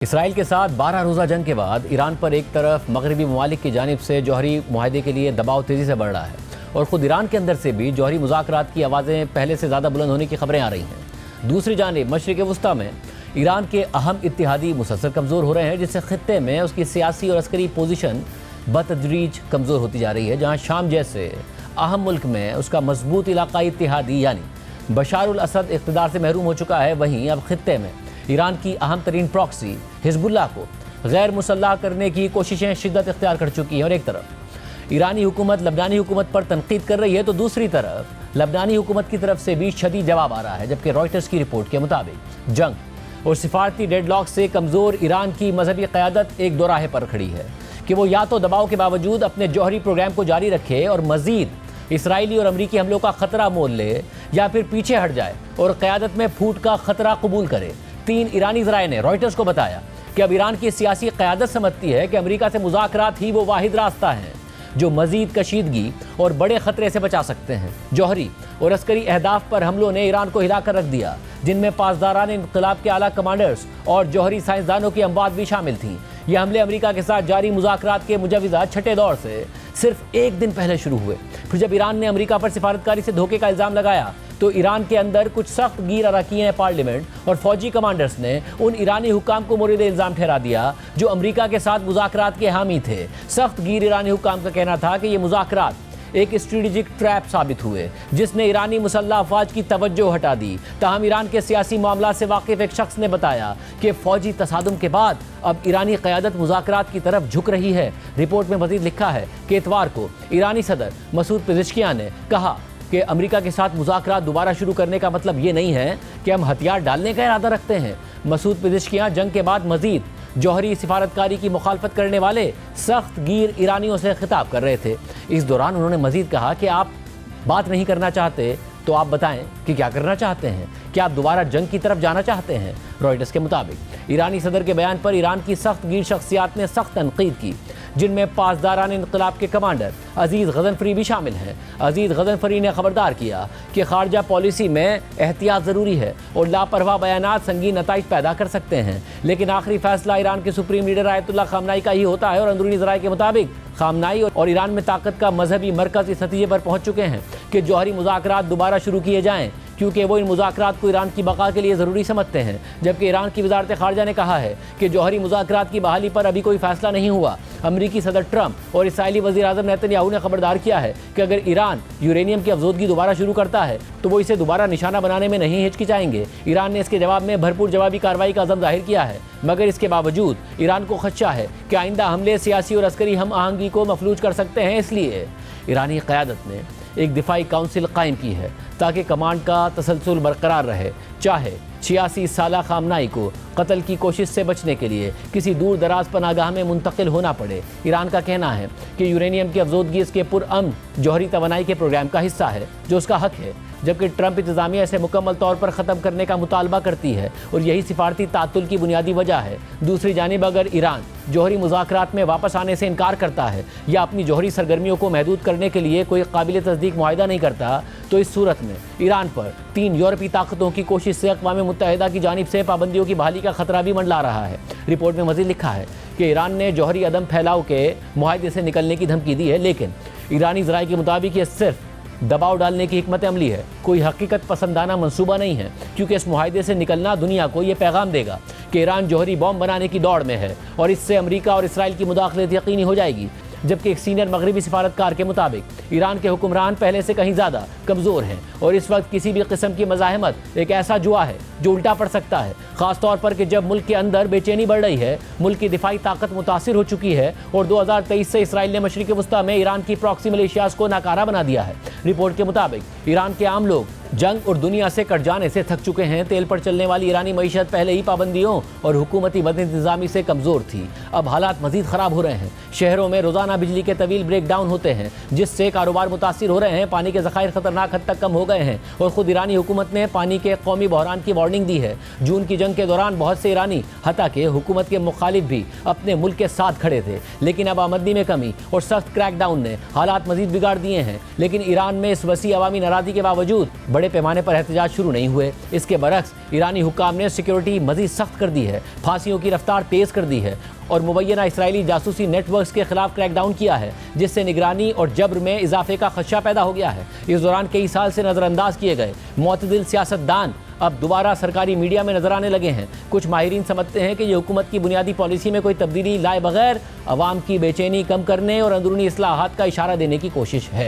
Israel के साथ 12 रोज़ा जंग के बाद ईरान पर एक तरफ मगरबी ममालिक की जानिब से जौहरी मुआहदे के लिए दबाव तेज़ी से बढ़ रहा है और ख़ुद ईरान के अंदर से भी जौहरी मुज़ाकरात की आवाज़ें पहले से ज़्यादा बुलंद होने की खबरें आ रही हैं। दूसरी जानिब मशरिक़ वस्ता में ईरान के अहम इत्तेहादी मुसलसल कमज़ोर हो रहे हैं, जिससे ख़ित्ते में उसकी सियासी और अस्करी पोजीशन बतदरीज कमज़ोर होती जा रही है। जहाँ शाम जैसे अहम मुल्क में उसका मजबूत इलाक़ाई इत्तेहादी यानी बशार उल असद इक़्तिदार से महरूम हो चुका है, वहीं अब ख़ित्ते में ईरान की अहम तरीन प्रॉक्सी हिजबुल्लाह को गैर मुसल्लह करने की कोशिशें शिद्दत इख्तियार कर चुकी हैं और एक तरफ ईरानी हुकूमत लबनानी हुकूमत पर तनकीद कर रही है, तो दूसरी तरफ लबनानी हुकूमत की तरफ से भी शदीद जवाब आ रहा है। जबकि रॉयटर्स की रिपोर्ट के मुताबिक जंग और सिफारती डेडलॉक से कमज़ोर ईरान की मजहबी क़यादत एक दोराहे पर खड़ी है कि वो या तो दबाव के बावजूद अपने जौहरी प्रोग्राम को जारी रखे और मज़ीद इसराइली और अमरीकी हमलों का ख़तरा मोल ले, या फिर पीछे हट जाए और क़यादत में फूट का ख़तरा कबूल करे। 3 ईरानी ज़राए ने रॉयटर्स को बताया कि अब ईरान की सियासी क़यादत समझती है कि अमेरिका से मुज़ाकरात ही वो वाहिद रास्ता है जो मज़ीद कशीदगी और बड़े ख़तरे से बचा सकते हैं। जौहरी और अस्करी अहदाफ पर हमलों ने ईरान को हिला कर रख दिया, जिनमें पासदारान इनक़िलाब के आला कमांडर्स और जौहरी साइंसदानों की अमवात भी शामिल थीं। ये हमले अमेरिका के साथ जारी मुज़ाकरात के मुजव्वज़ा छठे दौर से सिर्फ एक दिन पहले शुरू हुए। फिर जब ईरान ने अमेरिका पर सिफारतकारी से धोखे का इल्ज़ाम लगाया, तो ईरान के अंदर कुछ सख्त गीर अरकान पार्लियामेंट और फौजी कमांडर्स ने उन ईरानी हुक्काम को मोरिद इल्ज़ाम ठहरा दिया जो अमेरिका के साथ मुज़ाकरात के हामी थे। सख्त गीर ईरानी हुक्काम का कहना था कि ये मुज़ाकरात एक स्ट्रेटेजिक ट्रैप साबित हुए जिसने ईरानी मुसल्लह अफवाज की तवज्जो हटा दी। ताहम ईरान के सियासी मामला से वाकिफ़ एक शख्स ने बताया कि फ़ौजी तसादुम के बाद अब ईरानी क़यादत मुज़ाकरात की तरफ झुक रही है। रिपोर्ट में मज़ीद लिखा है कि इतवार को ईरानी सदर मसूद पेज़ेश्कियान ने कहा कि अमेरिका के साथ मुज़ाकरात दोबारा शुरू करने का मतलब ये नहीं है कि हम हथियार डालने का इरादा रखते हैं। मसूद पेज़ेश्कियान जंग के बाद मज़ीद जौहरी सिफारतकारी की मुखालफत करने वाले सख्त गीर ईरानियों से खिताब कर रहे थे। इस दौरान उन्होंने मज़ीद कहा कि आप बात नहीं करना चाहते तो आप बताएं कि क्या करना चाहते हैं, क्या आप दोबारा जंग की तरफ जाना चाहते हैं। रॉयटर्स के मुताबिक ईरानी सदर के बयान पर ईरान की सख्त गीर शख्सियात ने सख्त तनकीद की, जिनमें पासदारान इनक़िलाब के कमांडर अजीज़ गज़नफ़री भी शामिल हैं। अजीज़ गज़नफ़री ने खबरदार किया कि खारजा पॉलिसी में एहतियात ज़रूरी है और लापरवाह बयानात संगीन नताइज पैदा कर सकते हैं, लेकिन आखिरी फैसला ईरान के सुप्रीम लीडर आयतुल्लाह ख़ामनाई का ही होता है। और अंदरूनी ज़राए के मुताबिक ख़ामनाई और ईरान में ताकत का मजहबी मरकज़ इस नतीजे पर पहुँच चुके हैं कि जौहरी मुज़ाकरात दोबारा शुरू किए जाएँ, क्योंकि वो इन मुज़ाकरात को ईरान की बका के लिए ज़रूरी समझते हैं। जबकि ईरान की वज़ारत ख़ारजा ने कहा है कि जौहरी मुज़ाकरात की बहाली पर अभी कोई फ़ैसला नहीं हुआ। अमरीकी सदर ट्रंप और इसराइली वज़ीर-ए-आज़म नेतन्याहू ने खबरदार किया है कि अगर ईरान यूरेनियम की अफज़ोदगी दोबारा शुरू करता है तो वो इसे दोबारा निशाना बनाने में नहीं हिचकिचाएंगे। ईरान ने इसके जवाब में भरपूर जवाबी कार्रवाई का अज़म ज़ाहिर किया है, मगर इसके बावजूद ईरान को खदशा है कि आइंदा हमले सियासी और अस्करी हम आहंगी को मफलूज कर सकते हैं। इसलिए ईरानी क़यादत ने एक दिफाई काउंसिल कायम की है ताकि कमांड का तसलसल बरकरार रहे, चाहे 86 साला ख़ामनाई को कत्ल की कोशिश से बचने के लिए किसी दूर दराज पनागाह में मुंतकिल होना पड़े। ईरान का कहना है कि यूरेनियम की अफजोदगी इसके पुरअमन जौहरी तवानाई के प्रोग्राम का हिस्सा है जो उसका हक है, जबकि ट्रंप इंतज़ामिया इसे मुकम्मल तौर पर ख़त्म करने का मुतालबा करती है और यही सिफारती तातुल की बुनियादी वजह है। दूसरी जानिब अगर ईरान जौहरी मुज़ाकरात में वापस आने से इनकार करता है या अपनी जौहरी सरगर्मियों को महदूद करने के लिए कोई काबिल तस्दीक मुआहिदा नहीं करता, तो इस सूरत में ईरान पर 3 यूरोपीय ताकतों की कोशिश से अक़वाम मुत्तहिदा की जानिब से पाबंदियों की बहाली का खतरा भी मंडला रहा है। रिपोर्ट में मज़ीद लिखा है कि ईरान ने जौहरी अदम फैलाव के मुआहदे से निकलने की धमकी दी है, लेकिन ईरानी ज़राए के मुताबिक ये सिर्फ दबाव डालने की हिकमत अमली है, कोई हकीकत पसंदाना मंसूबा नहीं है, क्योंकि इस मुआहदे से निकलना दुनिया को ये पैगाम देगा कि ईरान जौहरी बॉम्ब बनाने की दौड़ में है और इससे अमेरिका और इसराइल की मुदाखलत यकीनी हो जाएगी। जबकि एक सीनियर मगरबी सिफारतकार के मुताबिक ईरान के हुक्मरान पहले से कहीं ज़्यादा कमज़ोर हैं और इस वक्त किसी भी किस्म की मज़ाहमत एक ऐसा जुआ है जो उल्टा पड़ सकता है, ख़ास तौर पर कि जब मुल्क के अंदर बेचैनी बढ़ रही है, मुल्क की दिफाई ताकत मुतासिर हो चुकी है और 2023 से इसराइल ने मशरिक़ वस्ता में ईरान की प्रॉक्सी मिलिशियाज़ को नाकारा बना दिया है। रिपोर्ट के मुताबिक ईरान के आम लोग जंग और दुनिया से कट जाने से थक चुके हैं। तेल पर चलने वाली ईरानी मईशत पहले ही पाबंदियों और हुकूमती बदइंतज़ामी से कमज़ोर थी, अब हालात मज़ीद ख़राब हो रहे हैं। शहरों में रोज़ाना बिजली के तवील ब्रेक डाउन होते हैं, जिससे कारोबार मुतासिर हो रहे हैं। पानी के ज़खायर ख़तरनाक हद तक कम हो गए हैं और ख़ुद ईरानी हुकूमत ने पानी के कौमी बहरान की वार्निंग दी है। जून की जंग के दौरान बहुत से ईरानी हत्ता के हुकूमत के मुखालिफ भी अपने मुल्क के साथ खड़े थे, लेकिन अब आमदनी में कमी और सख्त क्रैकडाउन ने हालात मज़ीद बिगाड़ दिए हैं। लेकिन ईरान में इस वसी अवामी नाराज़गी के बावजूद बड़े पैमाने पर एहतजाज शुरू नहीं हुए। इसके बरक्स ईरानी हुक्काम ने सिक्योरिटी मजीद सख्त कर दी है, फांसियों की रफ्तार तेज़ कर दी है और मुबैना इसराइली जासूसी नेटवर्क्स के खिलाफ क्रैकडाउन किया है, जिससे निगरानी और जब्र में इजाफे का खदशा पैदा हो गया है। इस दौरान कई साल से नज़रअंदाज किए गए मुतदिल सियासतदान अब दोबारा सरकारी मीडिया में नजर आने लगे हैं। कुछ माहिरीन समझते हैं कि ये हुकूमत की बुनियादी पॉलिसी में कोई तब्दीली लाए बगैर अवाम की बेचैनी कम करने और अंदरूनी इस्लाहात का इशारा देने की कोशिश है।